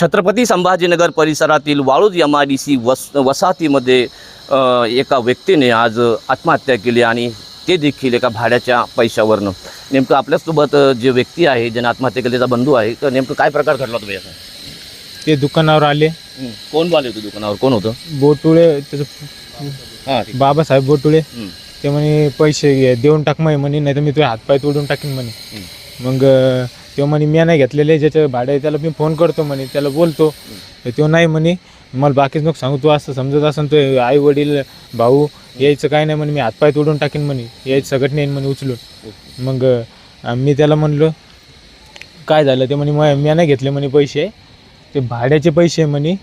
छत्रपती संभाजीनगर परिसरातील वाळूज MIDC वसाहतीमध्ये एका व्यक्तीने आज आत्महत्या केली आणि ते देखील एका भाड्याच्या पैशावरनं. नेमकं आपल्यासोबत जे व्यक्ती आहे ज्याने आत्महत्या केली त्याचा बंधू आहे. तर नेमकं काय प्रकार घडला होता याचा? ते दुकानावर आले. कोण आले होते दुकानावर? कोण होतं? बोटुळे त्याचं बाबासाहेब बोटुळे. ते म्हणे पैसे देऊन टाक म्हणे, नाही तर मी तुझे हातपाय तोडून टाकीन म्हणे. मग तो म्हणे मी नाही घेतलेले, ज्याचं भाडं आहे त्याला मी फोन करतो म्हणे, त्याला बोलतो. तो नाही म्हणे, मला बाकीच नको सांगू, तू असं समजत असन तो आई वडील भाऊ यायचं काय नाही म्हणे, मी हातपाय तोडून टाकीन म्हणे, यायचं सगळं नेईन म्हणे उचलून. मग मी त्याला म्हणलो काय झालं? ते म्हणे मी नाही घेतले म्हणे पैसे, ते भाड्याचे पैसे म्हणे,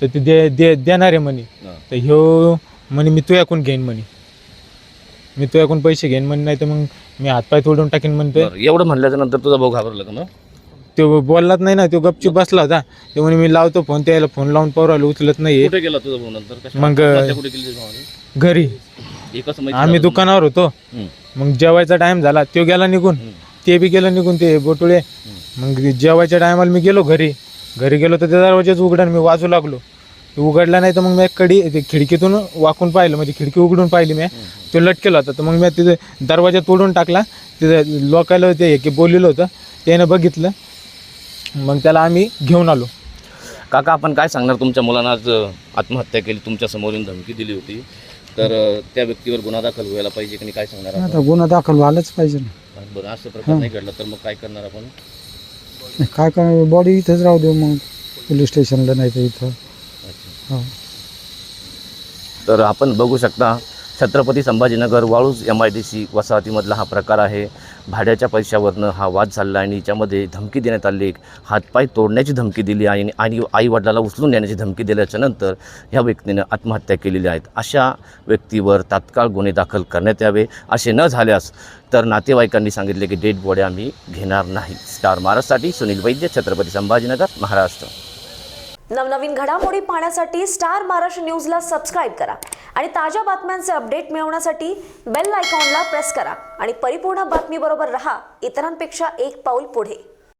तर ते देणार आहे म्हणे. तर ह्यो म्हणे मी तुझ्याकडून घेईन म्हणे, मी तुझ्याकडून पैसे घेईन म्हणे, नाही तर मग मी हातपाय तोडून टाकीन म्हणतोय. एवढं म्हणल्याच्या नंतर तुझा भाऊ घाबरला का? मग तो बोललाच नाही ना, तो गपचूप बसला होता. ते म्हणे मी लावतो फोन, त्याला फोन लावून पोराला उचलत नाही. कुठे गेला तुझा भाऊ नंतर? मग कुठे गेली भावाने? घरी. आम्ही दुकानावर होतो. मग जेवायचा टाइम झाला, तो गेला निघून, ते बी गेलं निघून, ते बोटुळे. मग जेवायच्या टायमाला मी गेलो घरी गेलो तर त्या दरवाजाच उघडा, मी वाजू लागलो. उघडला नाही तर मग मी ते खिडकीतून वाकून पाहिलं, म्हणजे खिडकी उघडून पाहिली मी, तो लटकेला होता. तर मग मी तिथे दरवाजा तोडून टाकला. तिथे लोकायला ते की बोललेलं होतं, त्यानं बघितलं. मग त्याला आम्ही घेऊन आलो. काका, आपण काय सांगणार? तुमच्या मुलांना आज आत्महत्या केली, तुमच्या समोरून धमकी दिली होती, तर त्या व्यक्तीवर गुन्हा दाखल व्हायला पाहिजे की नाही, काय सांगणार? आता गुन्हा दाखल व्हायलाच पाहिजे ना. बरं, असं प्रकार नाही घडला तर मग काय करणार आपण? काय करणार, बॉडी इथंच राहू देऊ मग, पोलीस स्टेशनला नाही तर इथं. हो. तर आपण बघू शकता, छत्रपती संभाजीनगर वाळूज MIDC वसाहतीमधला हा प्रकार आहे. भाड्याच्या पैशावरनं हा वाद झाला आणि याच्यामध्ये धमकी देण्यात आली, हातपाय तोडण्याची धमकी दिली आणि आईवडिलाला उचलून नेण्याची धमकी दिल्याच्या नंतर ह्या व्यक्तीनं आत्महत्या केलेली आहेत. अशा व्यक्तीवर तात्काळ गुन्हे दाखल करण्यात यावे. असे न झाल्यास तर नातेवाईकांनी सांगितले की डेड बॉडी आम्ही घेणार नाही. स्टार महाराष्ट्रासाठी सुनील वैद्य, छत्रपती संभाजीनगर, महाराष्ट्र. नवनवीन घडामोडी पाहण्यासाठी स्टार महाराष्ट्र न्यूजला सबस्क्राईब करा आणि ताज्या बातम्यांचे अपडेट मिळवण्यासाठी बेल आयकॉनला प्रेस करा आणि परिपूर्ण बातमीबरोबर रहा, इतरांपेक्षा एक पाऊल पुढे.